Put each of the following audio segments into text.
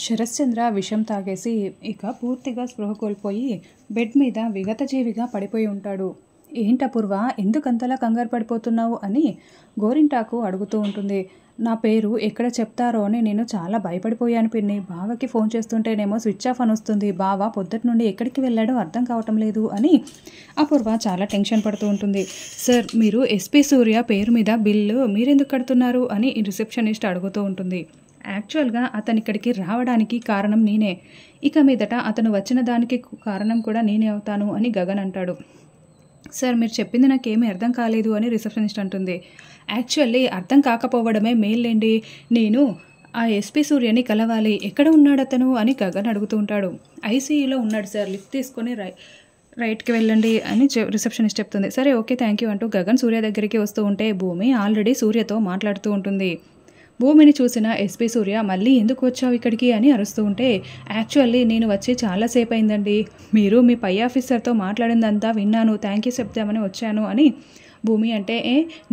శరశ్చంద్ర విషం తాగేసి ఇక పూర్తిగా స్పృహ కోల్పోయి బెడ్ మీద విగతజీవిగా పడిపోయి ఉంటాడు. ఏంటపూర్వ, ఎందుకంతలా కంగారు పడిపోతున్నావు అని గోరింటాకు అడుగుతూ ఉంటుంది. నా పేరు ఎక్కడ చెప్తారో అని నేను చాలా భయపడిపోయాను పిన్ని. బావకి ఫోన్ చేస్తుంటేనేమో స్విచ్ ఆఫ్ అని వస్తుంది. బావ పొద్దుటి నుండి ఎక్కడికి వెళ్ళాడో అర్థం కావటం లేదు అని అపూర్వ చాలా టెన్షన్ పడుతూ ఉంటుంది. సార్, మీరు ఎస్పీ సూర్య పేరు మీద బిల్లు మీరెందుకు కడుతున్నారు అని రిసెప్షనిస్ట్ అడుగుతూ ఉంటుంది. యాక్చువల్గా అతను ఇక్కడికి రావడానికి కారణం నేనే. ఇక మీదట అతను వచ్చిన దానికి కారణం కూడా నేనే అవుతాను అని గగన్ అంటాడు. సార్, మీరు చెప్పింది నాకేమీ అర్థం కాలేదు అని రిసెప్షనిస్ట్ అంటుంది. యాక్చువల్లీ అర్థం కాకపోవడమే మేల్లేండి. నేను ఆ ఎస్పీ సూర్యని కలవాలి. ఎక్కడ ఉన్నాడు అతను అని గగన్ అడుగుతూ ఉంటాడు. ఐసీయూలో ఉన్నాడు సార్, లిఫ్ట్ తీసుకొని రైట్కి వెళ్ళండి అని రిసెప్షనిస్ట్ చెప్తుంది. సరే, ఓకే, థ్యాంక్ యూ అంటూ గగన్ సూర్య దగ్గరికి వస్తూ ఉంటే భూమి ఆల్రెడీ సూర్యతో మాట్లాడుతూ ఉంటుంది. భూమిని చూసిన ఎస్పీ సూర్య, మళ్ళీ ఎందుకు వచ్చావు ఇక్కడికి అని అరుస్తూ ఉంటే, యాక్చువల్లీ నేను వచ్చి చాలాసేపు అయిందండి. మీరు మీ పై ఆఫీసర్తో మాట్లాడిందంతా విన్నాను, థ్యాంక్ యూ చెప్దామని వచ్చాను అని భూమి అంటే,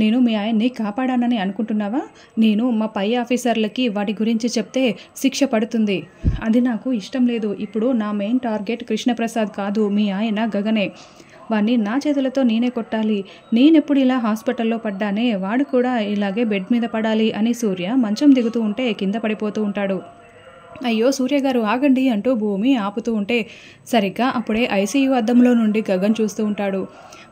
నేను మీ ఆయన్ని కాపాడానని అనుకుంటున్నావా? నేను మా పై ఆఫీసర్లకి వాటి గురించి చెప్తే శిక్ష పడుతుంది. అది నాకు ఇష్టం లేదు. ఇప్పుడు నా మెయిన్ టార్గెట్ కృష్ణప్రసాద్ కాదు, మీ ఆయన గగనే. వాడిని నా చేతులతో నేనే కొట్టాలి. నేనెప్పుడు ఇలా హాస్పిటల్లో పడ్డానే, వాడు కూడా ఇలాగే బెడ్ మీద పడాలి అని సూర్య మంచం దిగుతూ ఉంటే కింద పడిపోతూ ఉంటాడు. అయ్యో సూర్య గారు ఆగండి అంటూ భూమి ఆపుతూ ఉంటే సరిగ్గా అప్పుడే ఐసీయూ అద్దంలో నుండి గగన్ చూస్తూ ఉంటాడు.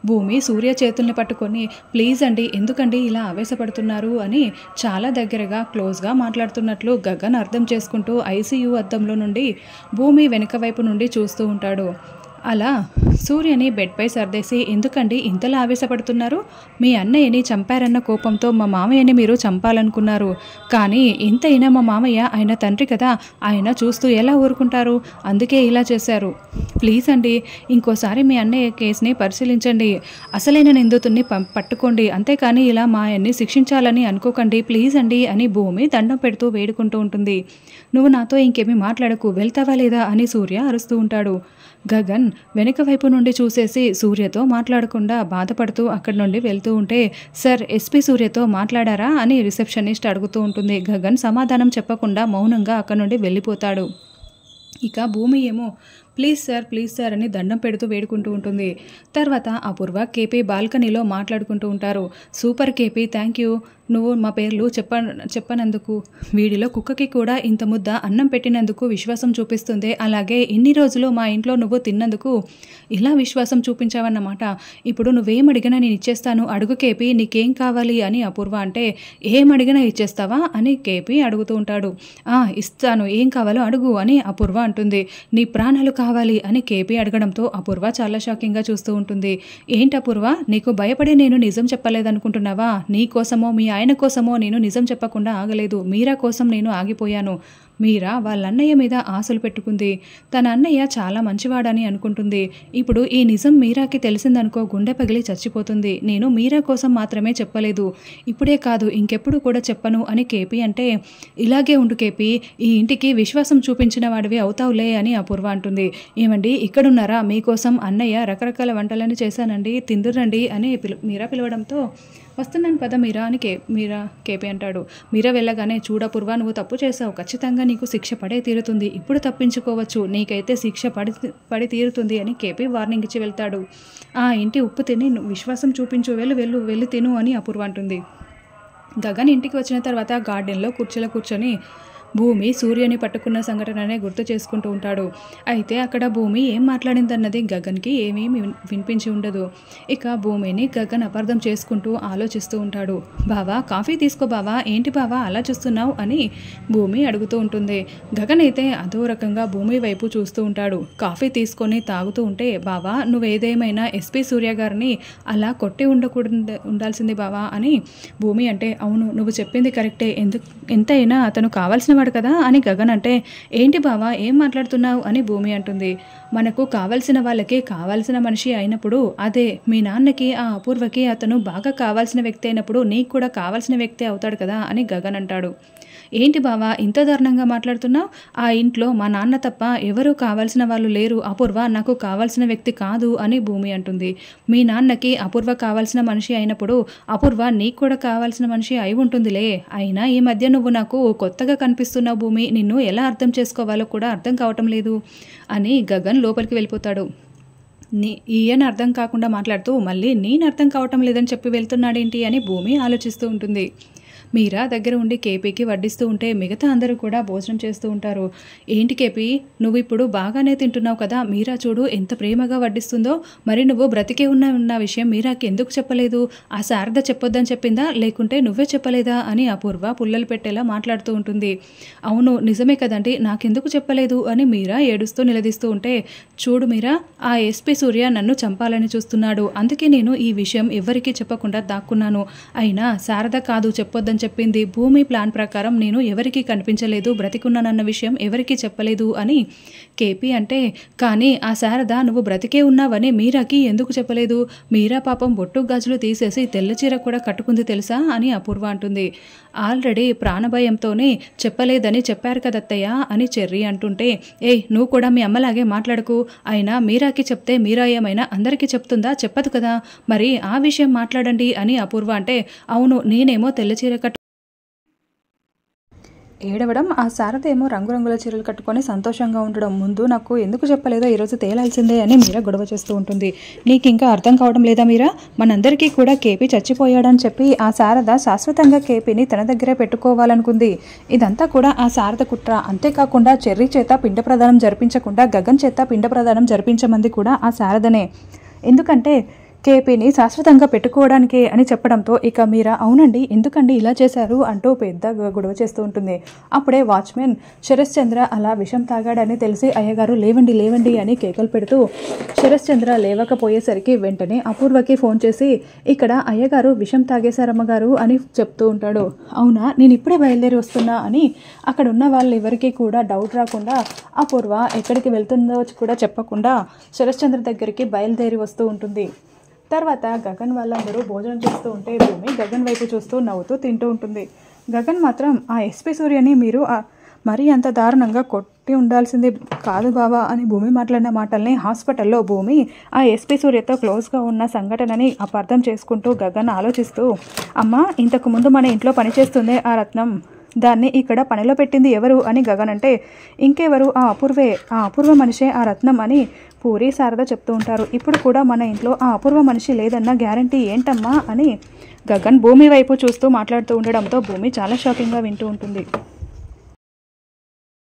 భూమి సూర్య చేతుల్ని పట్టుకొని, ప్లీజ్ అండి, ఎందుకండి ఇలా ఆవేశపడుతున్నారు అని చాలా దగ్గరగా క్లోజ్గా మాట్లాడుతున్నట్లు గగన్ అర్థం చేసుకుంటూ ఐసీయూ అద్దంలో నుండి భూమి వెనుక వైపు నుండి చూస్తూ ఉంటాడు. అలా సూర్యని బెడ్పై సర్దేసి, ఎందుకండి ఇంతలా ఆవేశపడుతున్నారు? మీ అన్నయ్యని చంపారన్న కోపంతో మా మామయ్యని మీరు చంపాలనుకున్నారు. కానీ ఇంతైనా మా మామయ్య ఆయన తండ్రి కదా, ఆయన చూస్తూ ఎలా ఊరుకుంటారు? అందుకే ఇలా చేశారు. ప్లీజ్ అండి, ఇంకోసారి మీ అన్నయ్య కేసుని పరిశీలించండి. అసలైన నిందితుడిని పట్టుకోండి, అంతేకాని ఇలా మా ఆయన్ని శిక్షించాలని అనుకోకండి, ప్లీజ్ అండి అని భూమి దండం పెడుతూ వేడుకుంటూ ఉంటుంది. నువ్వు నాతో ఇంకేమీ మాట్లాడకు, వెళ్తావా లేదా అని సూర్య అరుస్తూ ఉంటాడు. గగన్ వెనుక వైపు నుండి చూసేసి సూర్యతో మాట్లాడకుండా బాధపడుతూ అక్కడి నుండి వెళ్తూ ఉంటే, సార్, ఎస్పీ సూర్యతో మాట్లాడారా అని రిసెప్షనిస్ట్ అడుగుతూ ఉంటుంది. గగన్ సమాధానం చెప్పకుండా మౌనంగా అక్కడి నుండి వెళ్ళిపోతాడు. ఇక భూమి ఏమో ప్లీజ్ సార్ అని దండం పెడుతూ వేడుకుంటూ ఉంటుంది. తర్వాత అపూర్వ కేపీ బాల్కనీలో మాట్లాడుకుంటూ ఉంటారు. Super KP, thank you. నువ్వు మా పేర్లు చెప్పనందుకు, వీడిలో కుక్కకి కూడా ఇంత ముద్ద అన్నం పెట్టినందుకు విశ్వాసం చూపిస్తుంది. అలాగే ఇన్ని రోజులు మా ఇంట్లో నువ్వు తిన్నందుకు ఇలా విశ్వాసం చూపించావన్నమాట. ఇప్పుడు నువ్వేం అడిగినా నేను ఇచ్చేస్తాను, అడుగు కేపీ, నీకేం కావాలి అని అపూర్వ అంటే, ఏం అడిగినా ఇచ్చేస్తావా అని కేపీ అడుగుతూ ఉంటాడు. ఇస్తాను, ఏం కావాలో అడుగు అని అపూర్వ అంటుంది. నీ ప్రాణాలు కావాలి అని కేపీ అడగడంతో అపూర్వ చాలా షాకింగ్గా చూస్తూ ఉంటుంది. ఏంటి అపూర్వ, నీకు భయపడి నేను నిజం చెప్పలేదనుకుంటున్నావా? నీ కోసమో మీ ఆయన కోసమో నేను నిజం చెప్పకుండా ఆగలేదు. మీరా కోసం నేను ఆగిపోయాను. మీరా వాళ్ళ అన్నయ్య మీద ఆశలు పెట్టుకుంది. తన అన్నయ్య చాలా మంచివాడని అనుకుంటుంది. ఇప్పుడు ఈ నిజం మీరాకి తెలిసిందనుకో, గుండె పగిలి చచ్చిపోతుంది. నేను మీరా కోసం మాత్రమే చెప్పలేదు, ఇప్పుడే కాదు ఇంకెప్పుడు కూడా చెప్పను అని కేపీ అంటే, ఇలాగే ఉండు కేపీ, ఈ ఇంటికి విశ్వాసం చూపించిన వాడివి అవుతావులే అని అపూర్వ అంటుంది. ఏమండి, ఇక్కడున్నారా? మీకోసం అన్నయ్య రకరకాల వంటలని చేశానండి, తిందురండి అని మీరా పిలవడంతో, వస్తున్నాను పద మీరా అని కేపీ అంటాడు. మీరా వెళ్ళగానే, చూడపూర్వ, నువ్వు తప్పు చేసావు, ఖచ్చితంగా నీకు శిక్ష పడే తీరుతుంది. ఇప్పుడు తప్పించుకోవచ్చు, నీకైతే శిక్ష పడి తీరుతుంది అని కేపీ వార్నింగ్ ఇచ్చి వెళ్తాడు. ఆ ఇంటి ఉప్పు తిని విశ్వాసం చూపించు, వెళ్ళి తిను అని అపూర్వ అంటుంది. గగన్ ఇంటికి వచ్చిన తర్వాత గార్డెన్లో కుర్చీలో కూర్చొని భూమి సూర్యని పట్టుకున్న సంఘటననే గుర్తు చేసుకుంటూ ఉంటాడు. అయితే అక్కడ భూమి ఏం మాట్లాడిందన్నది గగన్కి ఏమీ వినిపించి ఉండదు. ఇక భూమిని గగన్ అపార్థం చేసుకుంటూ ఆలోచిస్తూ ఉంటాడు. బావా, కాఫీ తీసుకో బావా, ఏంటి బావా అలా చూస్తున్నావు అని భూమి అడుగుతూ ఉంటుంది. గగన్ అయితే అదో రకంగా భూమి వైపు చూస్తూ ఉంటాడు. కాఫీ తీసుకొని తాగుతూ ఉంటే, బావా, నువ్వేదేమైనా ఎస్పీ సూర్య గారిని అలా కొట్టి ఉండాల్సింది బావా అని భూమి అంటే, అవును, నువ్వు చెప్పింది కరెక్టే, ఎంతైనా అతను కావాల్సిన కదా అని గగన్ అంటే, ఏంటి బావా ఏం మాట్లాడుతున్నావు అని భూమి అంటుంది. మనకు కావలసిన వాళ్ళకి కావాల్సిన మనిషి అయినప్పుడు, అదే మీ నాన్నకి ఆ అపూర్వకి అతను బాగా కావాల్సిన వ్యక్తి అయినప్పుడు నీకు కూడా కావాల్సిన వ్యక్తి అవుతాడు కదా అని గగన్ అంటాడు. ఏంటి బావా ఇంత దారుణంగా మాట్లాడుతున్నావు? ఆ ఇంట్లో మా నాన్న తప్ప ఎవరూ కావాల్సిన వాళ్ళు లేరు. అపూర్వ నాకు కావాల్సిన వ్యక్తి కాదు అని భూమి అంటుంది. మీ నాన్నకి అపూర్వ కావాల్సిన మనిషి అయినప్పుడు అపూర్వ నీకు కూడా కావాల్సిన మనిషి అయి ఉంటుందిలే. అయినా ఈ మధ్య నువ్వు నాకు కొత్తగా కనిపిస్తున్నావు భూమి. నిన్ను ఎలా అర్థం చేసుకోవాలో కూడా అర్థం కావటం లేదు అని గగన్ లోపలికి వెళ్ళిపోతాడు. ఈయన అర్థం కాకుండా మాట్లాడుతూ మళ్ళీ నేను అర్థం కావటం లేదని చెప్పి వెళ్తున్నాడేంటి అని భూమి ఆలోచిస్తూ ఉంటుంది. మీరా దగ్గర ఉండి కేపీకి వడ్డిస్తూ ఉంటే మిగతా అందరూ కూడా భోజనం చేస్తూ ఉంటారు. ఏంటి కేపీ, నువ్వు ఇప్పుడు బాగానే తింటున్నావు కదా, మీరా చూడు ఎంత ప్రేమగా వడ్డిస్తుందో. మరి నువ్వు బ్రతికే ఉన్న విషయం మీరాకి ఎందుకు చెప్పలేదు? ఆ శారద చెప్పొద్దని చెప్పిందా, లేకుంటే నువ్వే చెప్పలేదా అని అపూర్వ పుల్లలు పెట్టేలా మాట్లాడుతూ ఉంటుంది. అవును నిజమే కదండి, నాకెందుకు చెప్పలేదు అని మీరా ఏడుస్తూ నిలదీస్తూ ఉంటే, చూడు మీరా, ఆ ఎస్పీ సూర్య నన్ను చంపాలని చూస్తున్నాడు. అందుకే నేను ఈ విషయం ఎవరికీ చెప్పకుండా దాక్కున్నాను. అయినా శారద కాదు చెప్పొద్దని చెప్పింది. భూమి ప్లాన్ ప్రకారం నేను ఎవరికీ కనిపించలేదు, బ్రతికున్నానన్న విషయం ఎవరికీ చెప్పలేదు అని కేపీ అంటే, కానీ ఆ శారద నువ్వు బ్రతికే ఉన్నావని మీరాకి ఎందుకు చెప్పలేదు? మీరా పాపం బొట్టు గాజులు తీసేసి తెల్ల చీర కూడా కట్టుకుంది తెలుసా అని అపూర్వ అంటుంది. ఆల్రెడీ ప్రాణభయంతోనే చెప్పలేదని చెప్పారు కదత్తయ్య అని చెర్రీ అంటుంటే, నువ్వు కూడా మీ అమ్మలాగే మాట్లాడకు. అయినా మీరాకి చెప్తే మీరా ఏమైనా అందరికీ చెప్తుందా? చెప్పదు కదా, మరి ఆ విషయం మాట్లాడండి అని అపూర్వ అంటే, అవును నేనేమో తెల్ల చీర ఏడవడం, ఆ శారద ఏమో రంగురంగుల చీరలు కట్టుకొని సంతోషంగా ఉండడం. ముందు నాకు ఎందుకు చెప్పలేదో ఈరోజు తేలాల్సిందే అని మీరా గొడవ చేస్తూ ఉంటుంది. నీకు ఇంకా అర్థం కావడం లేదా మీరా? మనందరికీ కూడా కేపీ చచ్చిపోయాడని చెప్పి ఆ శారద శాశ్వతంగా కేపీని తన దగ్గరే పెట్టుకోవాలనుకుంది. ఇదంతా కూడా ఆ శారద కుట్ర. అంతేకాకుండా చెర్రీ చేత పిండ ప్రదానం జరిపించకుండా గగన్ చేత పిండ ప్రదానం జరిపించమంది కూడా ఆ శారదనే. ఎందుకంటే కేపీని శాశ్వతంగా పెట్టుకోవడానికే అని చెప్పడంతో ఇక మీరా అవునండి ఎందుకండి ఇలా చేశారు అంటూ పెద్ద గొడవ చేస్తూ ఉంటుంది. అప్పుడే వాచ్మెన్ శరశ్చంద్ర అలా విషం తాగాడని తెలిసి అయ్యగారు లేవండి లేవండి అని కేకలు పెడుతూ, శరశ్చంద్ర లేవకపోయేసరికి వెంటనే అపూర్వకి ఫోన్ చేసి ఇక్కడ అయ్యగారు విషం తాగేశారమ్మగారు అని చెప్తూ ఉంటాడు. అవునా, నేను ఇప్పుడే బయలుదేరి వస్తున్నా అని అక్కడ ఉన్న వాళ్ళు ఎవరికి కూడా డౌట్ రాకుండా అపూర్వ ఎక్కడికి వెళ్తుందో కూడా చెప్పకుండా శరశ్చంద్ర దగ్గరికి బయలుదేరి వస్తూ ఉంటుంది. తర్వాత గగన్ వాళ్ళందరూ భోజనం చేస్తూ ఉంటే భూమి గగన్ వైపు చూస్తూ నవ్వుతూ తింటూ ఉంటుంది. గగన్ మాత్రం ఆ ఎస్పీ సూర్యని మీరు మరీ అంత దారుణంగా కొట్టి ఉండాల్సింది కాదు బావా అని భూమి మాట్లాడిన మాటల్ని హాస్పిటల్లో భూమి ఆ ఎస్పీ సూర్యతో క్లోజ్గా ఉన్న సంఘటనని అపార్థం చేసుకుంటూ గగన్ ఆలోచిస్తూ, అమ్మ ఇంతకు ముందు మన ఇంట్లో పనిచేస్తుందే ఆ రత్నం, దాన్ని ఇక్కడ పనిలో పెట్టింది ఎవరు అని గగన్ అంటే, ఇంకెవరు ఆ అపూర్వ మనిషే ఆ రత్నం అని పూరి శారద చెప్తూ ఉంటారు. ఇప్పుడు కూడా మన ఇంట్లో ఆ అపూర్వ మనిషి లేదన్న గ్యారంటీ ఏంటమ్మా అని గగన్ భూమి వైపు చూస్తూ మాట్లాడుతూ ఉండడంతో భూమి చాలా షాకింగ్గా వింటూ ఉంటుంది.